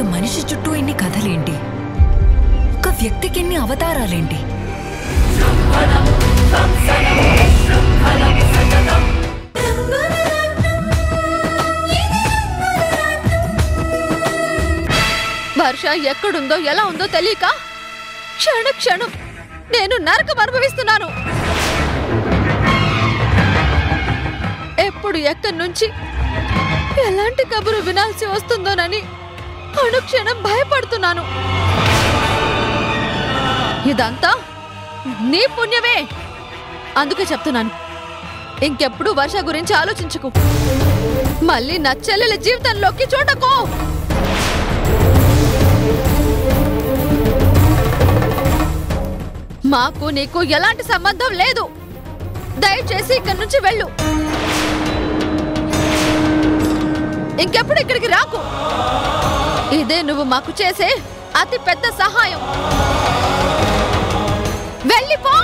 ఒక మనిషి చుట్టూ ఇన్ని కథలేంటి? ఒక వ్యక్తికి ఎన్ని అవతారాలేంటి? వర్ష ఎక్కడుందో ఎలా ఉందో తెలియక క్షణ క్షణం నేను నరకం అనుభవిస్తున్నాను. ఎప్పుడు ఎక్కడి నుంచి ఎలాంటి కబురు వినాల్సి వస్తుందోనని అనుక్షణం భయపడుతున్నాను. ఇదంతా నీ పుణ్యమే. అందుకే చెప్తున్నాను, ఇంకెప్పుడు వర్ష గురించి ఆలోచించకు. మళ్ళీ నా చెల్లెల జీవితంలోకి చూడకు. మాకు నీకు ఎలాంటి సంబంధం లేదు. దయచేసి ఇక్కడి నుంచి వెళ్ళు. ఇంకెప్పుడు ఇక్కడికి రాకు. ఇదే నువ్వు మాకు చేసే అతి పెద్ద సహాయం. వెళ్ళిపో.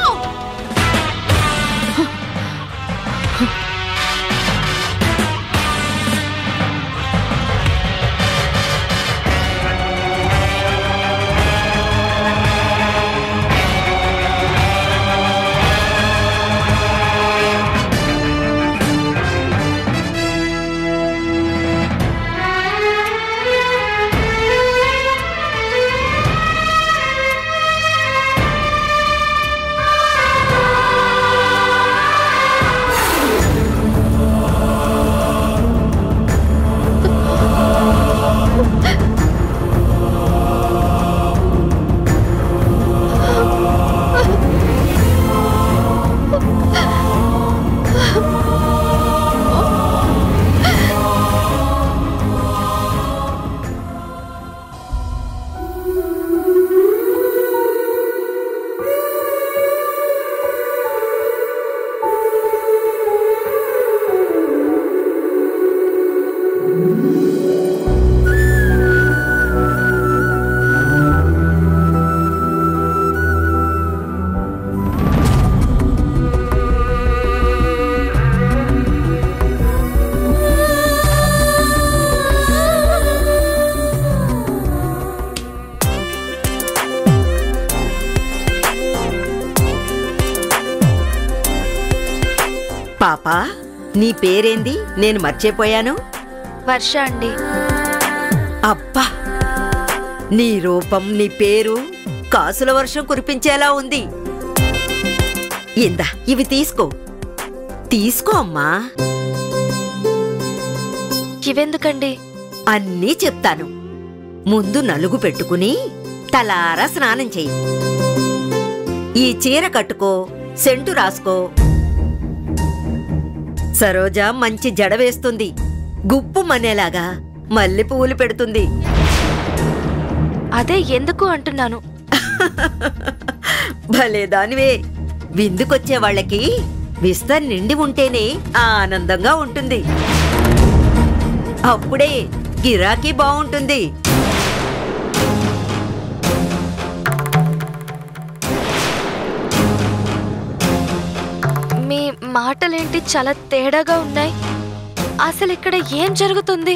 పాపా, నీ పేరేంది? నేను మర్చిపోయాను. వర్ష అండి. అబ్బా, నీ రూపం, నీ పేరు కాసుల వర్షం కురిపించేలా ఉంది. ఇందా, ఇవి తీసుకో. తీసుకో అమ్మా. ఇవెందుకండి? అన్నీ చెప్తాను. ముందు నలుగు పెట్టుకుని తలారా స్నానం చెయ్యి. ఈ చీర కట్టుకో, సెంటు రాసుకో. సరోజ మంచి జడ వేస్తుంది. గుప్పు మనేలాగా మల్లె పువ్వులు పెడుతుంది. అదే ఎందుకు అంటున్నాను. భలేదానివే. విందుకొచ్చే వాళ్ళకి విస్తర్ నిండి ఉంటేనే ఆనందంగా ఉంటుంది. అప్పుడే గిరాకీ బాగుంటుంది. మీ మాటలేంటి చాలా తేడాగా ఉన్నాయి. అసలు ఇక్కడ ఏం జరుగుతుంది?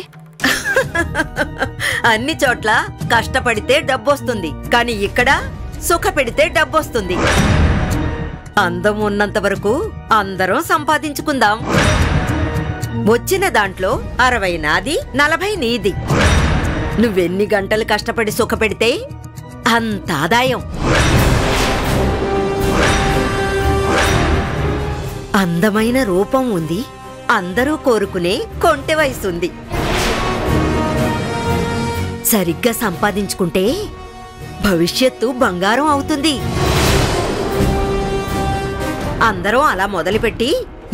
అన్ని చోట్ల కష్టపడితే డబ్బొస్తుంది, కానీ ఇక్కడ సుఖ పెడితే డబ్బొస్తుంది. అందం ఉన్నంత వరకు అందరం సంపాదించుకుందాం. వచ్చిన దాంట్లో 60 నాది, 40 నీది. నువ్వెన్ని గంటలు కష్టపడి సుఖ పెడితే అంత ఆదాయం. అందమైన రూపం ఉంది, అందరూ కోరుకునే కొంటె వయసుంది. సరిగ్గా సంపాదించుకుంటే భవిష్యత్తు బంగారం అవుతుంది. అందరం అలా మొదలుపెట్టి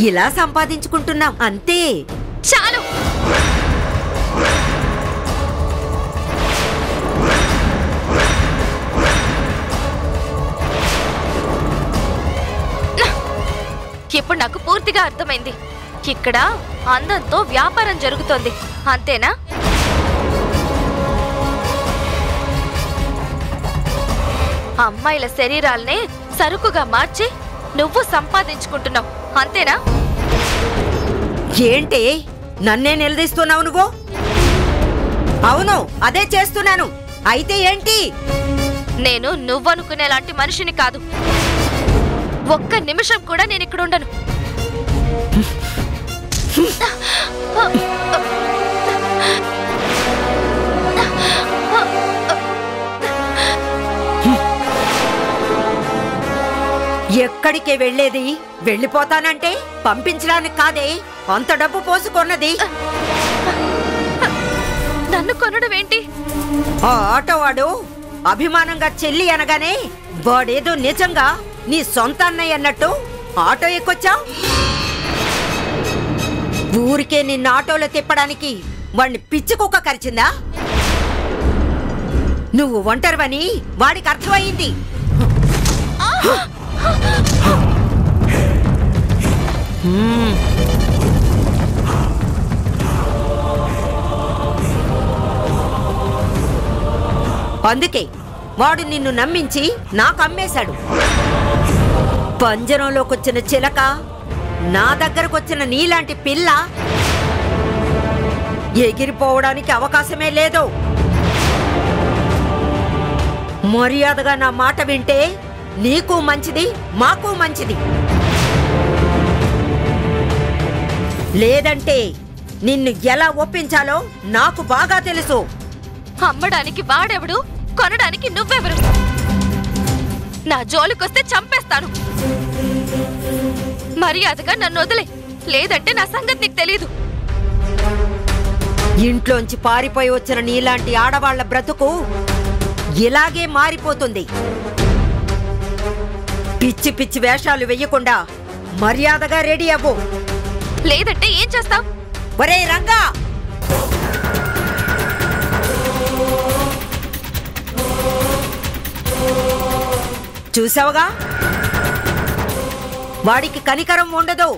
ఇలా సంపాదించుకుంటున్నాం, అంతే. చాలు. ఇప్పుడు నాకు పూర్తిగా అర్థమైంది. ఇక్కడ అందంతో వ్యాపారం జరుగుతోంది, అంతేనా? అమ్మాయిల శరీరాల్నే సరుకుగా మార్చి నువ్వు సంపాదించుకుంటున్నావు, అంతేనా? ఏంటి నన్నే నిలదీస్తున్నావు నువ్వు? అవును, అదే చేస్తున్నాను. అయితే ఏంటి? నేను నువ్వనుకునేలాంటి మనిషిని కాదు. ఒక్క నిమిషం కూడా నేను ఇక్కడ ఉండను. ఎక్కడికి వెళ్ళేది? వెళ్ళిపోతానంటే పంపించడానికి కాదే, అంత డబ్బు పోసుకొన్నది. నన్ను కొనడం ఏంటి? ఆ ఆటోవాడు అభిమానంగా చెల్లి అనగానే వాడేదో నిజంగా నీ సొంత అన్నయ్య అన్నట్టు ఆటో ఎక్కొచ్చావు. ఊరికే నిన్న ఆటోలో తిప్పడానికి వాడిని పిచ్చి కుక్క కరిచిందా? నువ్వు ఒంటరివని వాడికి అర్థమైంది. అందుకే వాడు నిన్ను నమ్మించి నాకు అమ్మేశాడు. పంజరంలోకొచ్చిన చిలక, నా దగ్గరకొచ్చిన నీలాంటి పిల్ల ఎగిరిపోవడానికి అవకాశమే లేదు. మర్యాదగా నా మాట వింటే నీకు మంచిది, మాకు మంచిది. లేదంటే నిన్ను ఎలా ఒప్పించాలో నాకు బాగా తెలుసు. అమ్మడానికి వాడెవడు, కొనడానికి నువ్వెవరు? నా జోలికొస్తే చంపేస్తాను. మర్యాదగా నన్ను వదిలే, లేదంటే నా సంగతి నీకు తెలీదు. ఇంట్లోంచి పారిపోయి వచ్చిన నీలాంటి ఆడవాళ్ల బ్రతుకు ఇలాగే మారిపోతుంది. పిచ్చి పిచ్చి వేషాలు వెయ్యకుండా మర్యాదగా రెడీ అవ్వు. లేదంటే ఏం చేస్తావు? ఒరే రంగా, చూసావుగా, వాడికి కనికరం ఉండదు.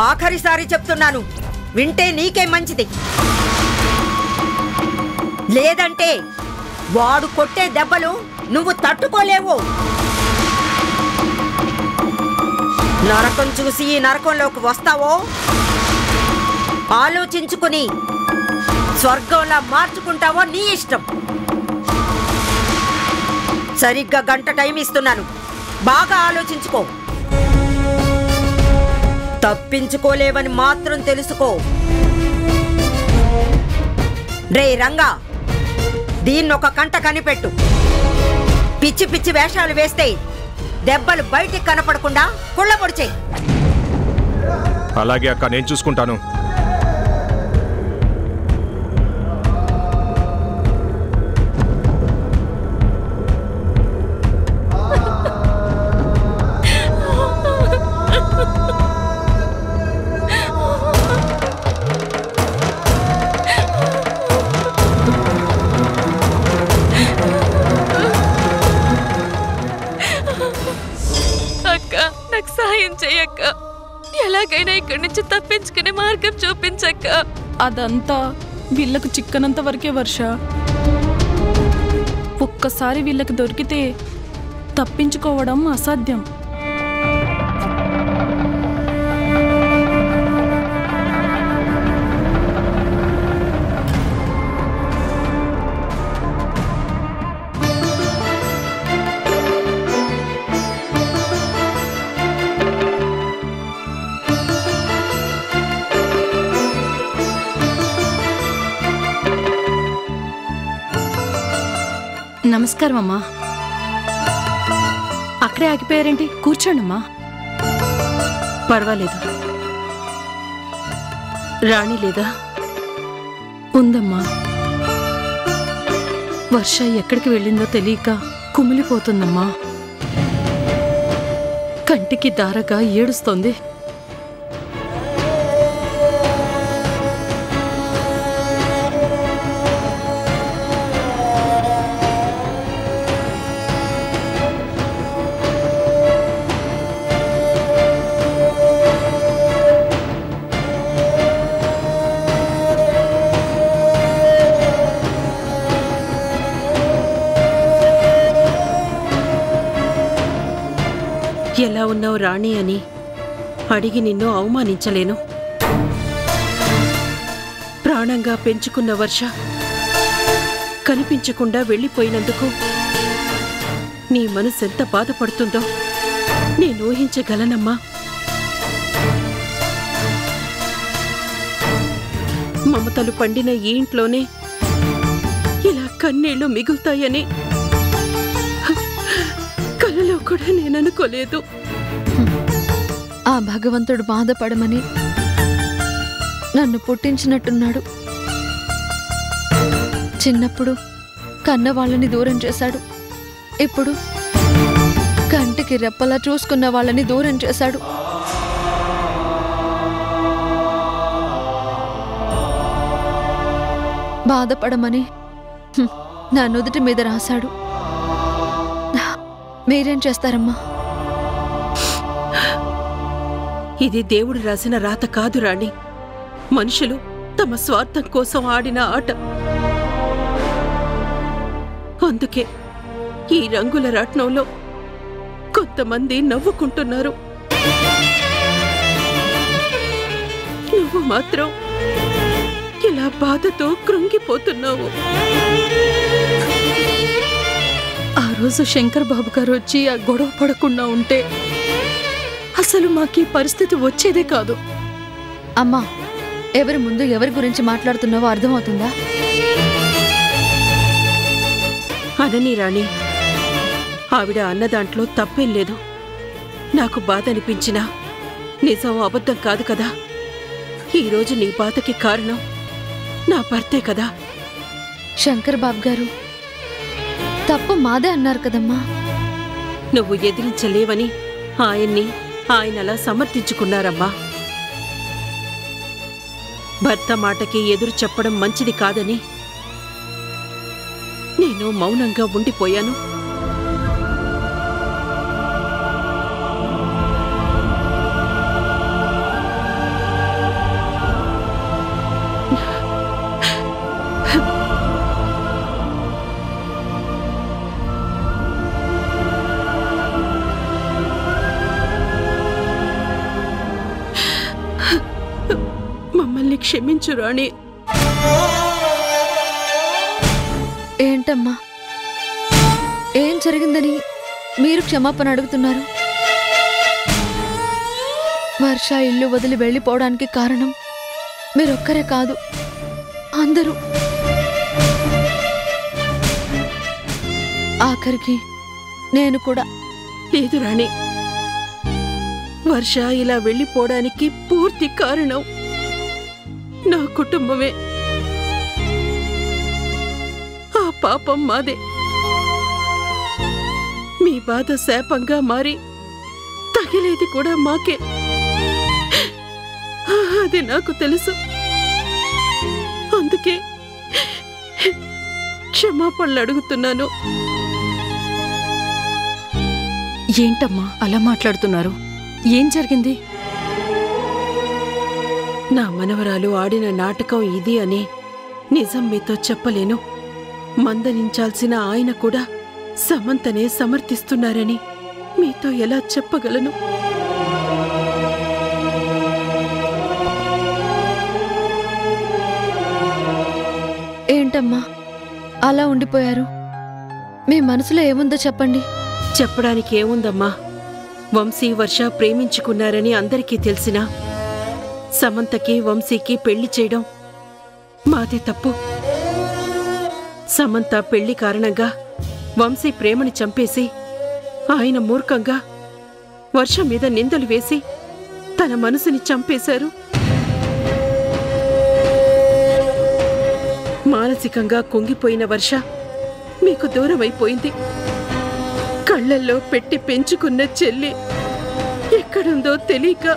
ఆఖరిసారి చెప్తున్నాను, వింటే నీకే మంచిది. లేదంటే వాడు కొట్టే దెబ్బలు నువ్వు తట్టుకోలేవు. నరకం చూసి ఈ నరకంలోకి వస్తావో ఆలోచించుకుని స్వర్గంలా మార్చుకుంటావో నీ ఇష్టం. సరిగ్గా గంట టైం ఇస్తున్నాను, బాగా ఆలోచించుకో. తప్పించుకోలేవని మాత్రం తెలుసుకో. రే రంగా, దీన్నొక కంట కనిపెట్టు. పిచ్చి పిచ్చి వేషాలు వేస్తే దెబ్బలు బయటికి కనపడకుండా కుళ్ళబొడిచేయి. అలాగే అక్క, నేను చూసుకుంటాను. సహాయం చేయక్క, ఎలాగైనా ఇక్కడి నుంచి తప్పించుకునే మార్గం చూపించక్క. అదంతా వీళ్ళకు చిక్కనంత వరకే వర్ష. ఒక్కసారి వీళ్ళకి దొరికితే తప్పించుకోవడం అసాధ్యం. నమస్కారం అమ్మా. అక్కడే ఆగిపోయారేంటి? కూర్చోండమ్మా. పర్వాలేదు. రాణి లేదా? ఉందమ్మా. వర్ష ఎక్కడికి వెళ్ళిందో తెలియక కుమిలిపోతుందమ్మా. కంటికి దారగా ఏడుస్తోంది. ఎలా ఉన్నావు రాణి అని అడిగి నిన్ను అవమానించలేను. ప్రాణంగా పెంచుకున్న వర్ష కనిపించకుండా వెళ్ళిపోయినందుకు నీ మనసెంత బాధపడుతుందో నేను ఊహించగలనమ్మా. మమతలు పండిన ఈ ఇంట్లోనే ఇలా కన్నీళ్లు మిగులుతాయని కలలో కూడా నేననుకోలేదు. ఆ భగవంతుడు బాధపడమని నన్ను పుట్టించినట్టున్నాడు. చిన్నప్పుడు కన్న వాళ్ళని దూరం చేశాడు. ఇప్పుడు కంటికి రెప్పలా చూసుకున్న వాళ్ళని దూరం చేశాడు. బాధపడమని నా నుదుటి మీద రాశాడు. మీరేం చేస్తారమ్మా? ఇది దేవుడు రాసిన రాత కాదు రాణి. మనుషులు తమ స్వార్థం కోసం ఆడిన ఆట. అందుకే ఈ రంగుల రాట్నంలో కొంతమంది నవ్వుకుంటున్నారు. నువ్వు మాత్రం ఇలా బాధతో కృంగిపోతున్నావు. ఆ రోజు శంకర్ బాబు గారు వచ్చి ఆ గొడవ పడకుండా ఉంటే అసలు మాకీ పరిస్థితి వచ్చేదే కాదు. అమ్మా, ఎవరి ముందు ఎవరి గురించి మాట్లాడుతున్నావో అర్థమవుతుందా? అనని రాణి, ఆవిడ అన్న దాంట్లో తప్పేం లేదు. నాకు బాధ అనిపించినా నిజం అబద్ధం కాదు కదా. ఈరోజు నీ బాధకి కారణం నా భర్తే కదా. శంకర్ బాబు గారు తప్పు మాదే అన్నారు కదమ్మా. నువ్వు ఎదిరించలేవని ఆయన్ని ఆయన అలా సమర్థించుకున్నారమ్మా. భర్త మాటకి ఎదురు చెప్పడం మంచిది కాదని నేను మౌనంగా ఉండిపోయాను. మమ్మల్ని క్షమించు రాణి. ఏంటమ్మా, ఏం జరిగిందని మీరు క్షమాపణ అడుగుతున్నారు? వర్ష ఇల్లు వదిలి వెళ్ళిపోవడానికి కారణం మీరొక్కరే కాదు, అందరూ. ఆఖరికి నేను కూడా. లేదు రాణి, వర్ష ఇలా వెళ్ళిపోవడానికి పూర్తి కారణం నా కుటుంబమే. ఆ పాపం మాదే. మీ బాధ శాపంగా మారి తగిలేది కూడా మాకే. అది నాకు తెలుసు. అందుకే క్షమాపణలు అడుగుతున్నాను. ఏంటమ్మా అలా మాట్లాడుతున్నారు? ఏం జరిగింది? నా మనవరాలు ఆడిన నాటకం ఇది అని నిజం మీతో చెప్పలేను. మందలించాల్సిన ఆయన కూడా సమంతనే సమర్థిస్తున్నారని మీతో ఎలా చెప్పగలను? ఏంటమ్మా అలా ఉండిపోయారు? మీ మనసులో ఏముందో చెప్పండి. చెప్పడానికి ఏముందమ్మా? వంశీ వర్ష ప్రేమించుకున్నారని అందరికీ తెలిసినా సమంతకి వంశీకి పెళ్లి చేయడం మాదే తప్పు. సమంత పెళ్లి కారణంగా వంశీ ప్రేమని చంపేసి ఆయన మూర్ఖంగా వర్ష మీద నిందలు వేసి తన మనసుని చంపేశారు. మానసికంగా కుంగిపోయిన వర్ష మీకు దూరమైపోయింది. కళ్ళల్లో పెట్టి పెంచుకున్న చెల్లి ఎక్కడుందో తెలియక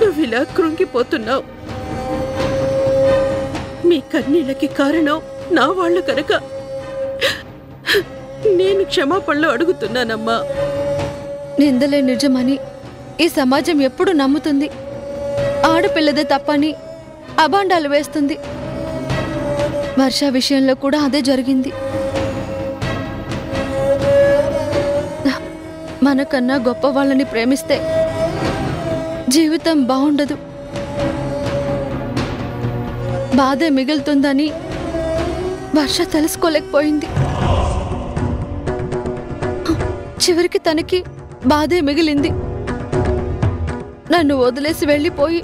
నువ్విలా కృంగిపోతున్నావు. మీ కన్నీళ్ళకి కారణం నా వాళ్ళు కనుక నేను క్షమాపణలు అడుగుతున్నానమ్మా. నిందలే నిజమని ఈ సమాజం ఎప్పుడు నమ్ముతుంది. ఆడపిల్లదే తప్పని అబాండాలు వేస్తుంది. వర్ష విషయంలో కూడా అదే జరిగింది. మనకన్నా గొప్ప వాళ్ళని ప్రేమిస్తే జీవితం బాగుండదు, బాధే మిగులుతుందని వర్ష తెలుసుకోలేకపోయింది. చివరికి తనకి బాధే మిగిలింది. నన్ను వదిలేసి వెళ్ళిపోయి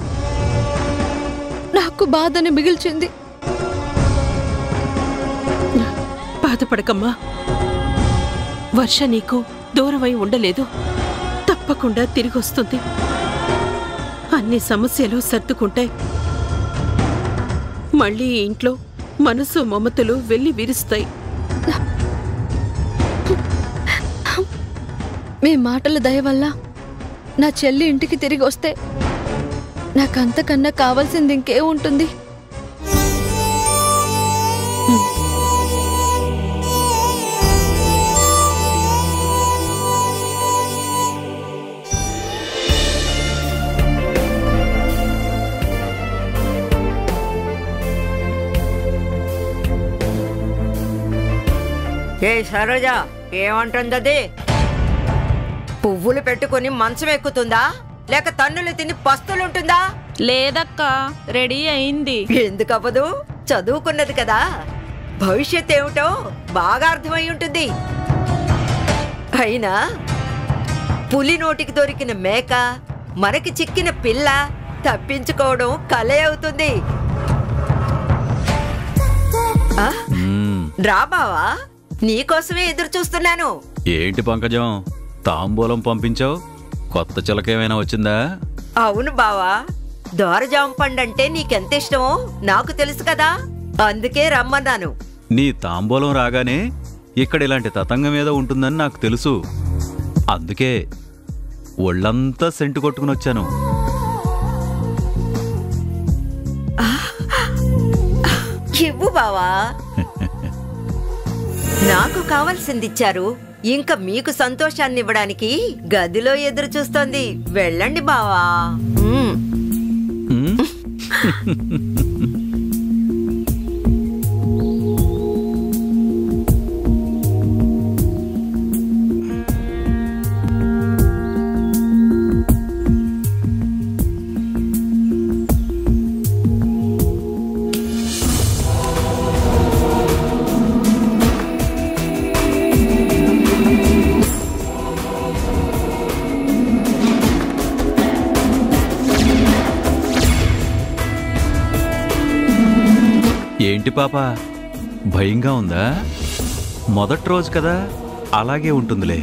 నాకు బాధని మిగిల్చింది. బాధపడకమ్మా, వర్ష నీకు దూరమై ఉండలేదు. తప్పకుండా తిరిగొస్తుంది. అన్ని సమస్యలు సర్దుకుంటాయి. మళ్ళీ ఈ ఇంట్లో మనసు మమతలు వెళ్ళి విరుస్తాయి. మీ మాటల దయ వల్ల నా చెల్లి ఇంటికి తిరిగి వస్తే నాకంతకన్నా కావాల్సింది ఇంకే ఉంటుంది? ఏ సరోజ, ఏమంటుందది? పువ్వులు పెట్టుకుని మంచం ఎక్కుతుందా, లేక తన్నులు తిని పస్తులుంటుందా? లేదక్క, రెడీ అయింది. ఎందుకవ్వదు? చదువుకున్నది కదా, భవిష్యత్ ఏమిటో బాగా అర్థమై ఉంటుంది. అయినా పులి నోటికి దొరికిన మేక, మనకి చిక్కిన పిల్ల తప్పించుకోవడం కలే అవుతుంది. రా బావా, నీకోసమే ఎదురు చూస్తున్నాను. ఏంటి పంకజం, తాంబూలం పంపించావు? కొత్త చిలకేమైనా వచ్చిందా? అవును బావా, దోరజామ పండంటే నీకెంత ఇష్టమో నాకు తెలుసు కదా, అందుకే రమ్మన్నాను. నీ తాంబూలం రాగానే ఇక్కడ ఇలాంటి తతంగం ఏదో ఉంటుందని నాకు తెలుసు. అందుకే ఒళ్ళంతా సెంటు కొట్టుకుని వచ్చాను. ఇవ్వు బావా. నాకు కావాల్సింది ఇచ్చారు, ఇంకా మీకు సంతోషాన్ని ఇవ్వడానికి గదిలో ఎదురు చూస్తోంది. వెళ్ళండి బావా. ఏంటి పాప, భయంగా ఉందా? మొదటి రోజు కదా, అలాగే ఉంటుందిలే.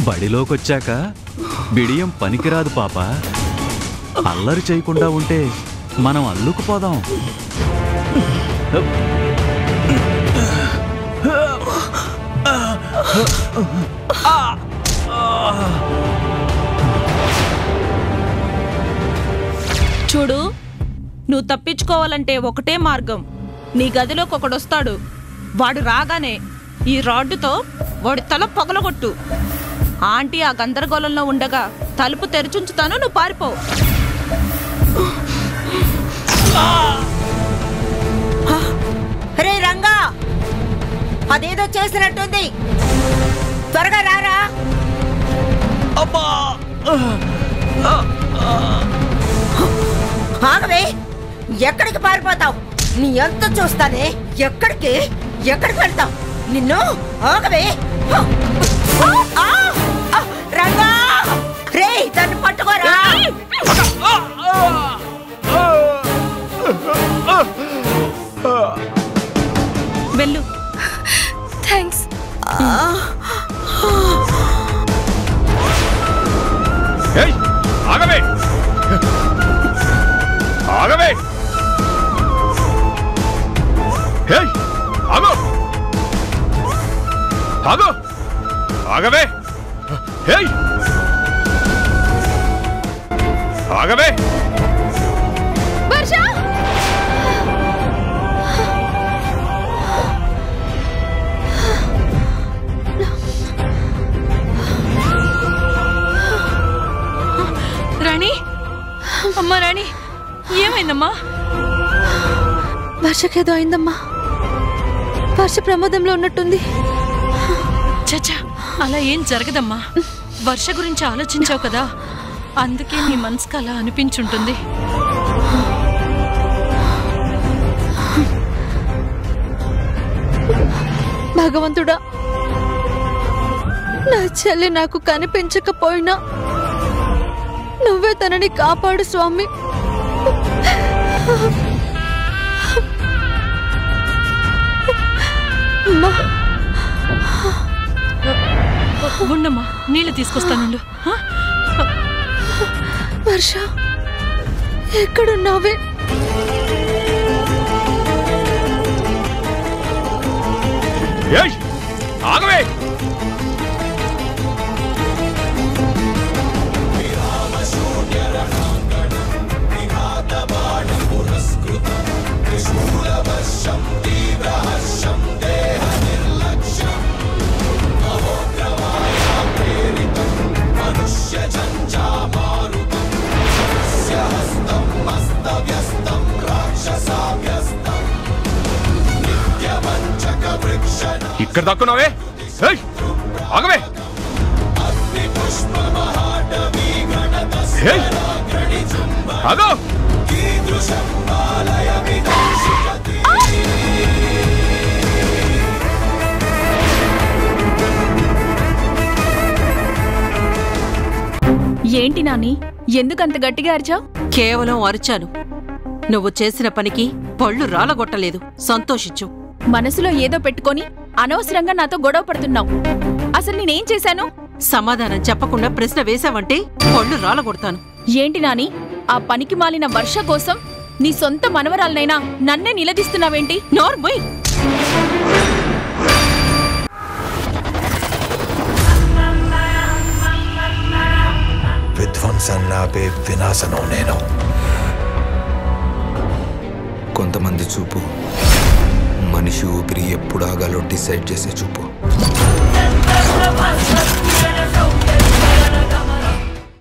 బడిలోకొచ్చాక బిడియం పనికిరాదు పాప. అల్లరి చేయకుండా ఉంటే మనం అల్లుకుపోదాం. చూడు, నువ్వు తప్పించుకోవాలంటే ఒకటే మార్గం. నీ గదిలోకి ఒకడొస్తాడు. వాడు రాగానే ఈ రాడ్డుతో వాడి తల పగలగొట్టు. ఆంటీ ఆ గందరగోళంలో ఉండగా తలుపు తెరిచుంచుతాను, నువ్వు పారిపో. రే రంగా, అదేదో చేసినట్టుంది, త్వరగా రారా. ఆగవే, ఎక్కడికి పారిపోతావు? నీ ఎంత చూస్తానే. ఎక్కడికి వెళ్తావు? నిన్ను ఆగవే. రంగా, రే దాన్ని పట్టుకోరా. వెళ్ళు. థ్యాంక్స్. ఆగవే, ఆగవే, ఆగో, ఆగో, ఆగవే, ఆగవే. వర్ష, మహారాణి ఏమైందమ్మా? వర్షకేదో అయిందమ్మా. వర్ష ప్రమాదంలో ఉన్నట్టుంది. చచ్చా, అలా ఏం జరగదమ్మా. వర్ష గురించి ఆలోచించావు కదా, అందుకే నీ మనసుకు అలా అనిపించుంటుంది. భగవంతుడా, నా చెల్లి నాకు కనిపించకపోయినా నువ్వే తనని కాపాడు స్వామి. ఉండమ్మా, నీళ్ళు తీసుకొస్తానుండు. వర్ష, ఎక్కడున్నావే? ఆగవే! ఇక్కడ దక్కున్నావే? ఆగవే! ఆగో! ఏంటి నాని, ఎందుకంత గట్టిగా అరిచావు? కేవలం అరిచాను. నువ్వు చేసిన పనికి పళ్ళు రాలగొట్టలేదు. సంతోషించు. మనసులో ఏదో పెట్టుకొని అనవసరంగా నాతో గొడవ పడుతున్నావు. అసలు నేనేం చేశాను? సమాధానం చెప్పకుండా ప్రశ్న వేశావంటే పళ్ళు రాలగొడతాను. ఏంటి నాని, ఆ పనికి మాలిన వర్ష కోసం నీ సొంత మనవరాలనైనా నన్నే నిలదీస్తున్నావేంటి? నోర్మోయ్! విధ్వంసన్నాపే వినాశనం నేను. కొంతమంది చూపు మనిషి ఊపిరి ఎప్పుడు ఆగాలో డిసైడ్ చేసే చూపు.